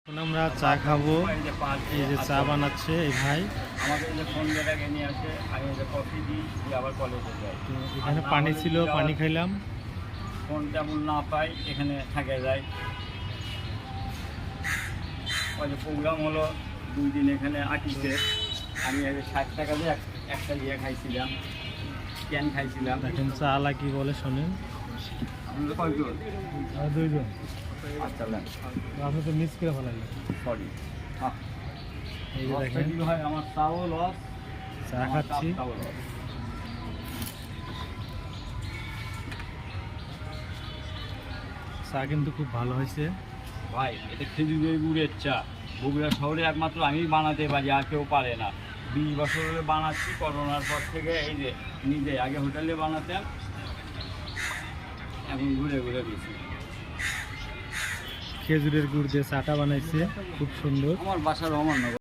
এখন আমরা চা খাবো। এই যে চা বানাচ্ছে এই ভাই। আমাকে যে ফোন দিয়ে নিয়ে আসে, আমি যে কফি দিই, দিয়ে আবার কলেজে যাই। তো এখানে পানি ছিল, পানি খাইলাম। ফোন তেমন না পাই, এখানে থাকে যায়। ওই যে প্রোগ্রাম হলো 2 দিন এখানে আঁকিতে, আমি 60 টাকা দিয়ে একটা ইয়ে খাইছিলাম, ক্যান খাইছিলাম। দেখেন চা আলা কি বলে শোনেন। আপনাদের কয়জন? 2 জন। আচ্ছা, আপনি তো মিস করে ফেলাইলেন। সরি। এই যে দেখেন হয় আমার তাও লস, চা খাচ্ছি। চা কিন্তু খুব ভালো হয়েছে ভাই। এটা খেজুরের গুড়ের চা, বগুড়া শহরে একমাত্র আমি বানাতে পারি, আর কেউ পারে না। 20 বছর ধরে বানাচ্ছি, করোনার পর থেকে। এই যে নিজে আগে হোটেলে বানাতাম, এখন ঘুরে ঘুরে দিচ্ছি। খেজুরের গুড় দিয়ে চাটা বানাইছে, খুব সুন্দর। আমার বাসার অমান্য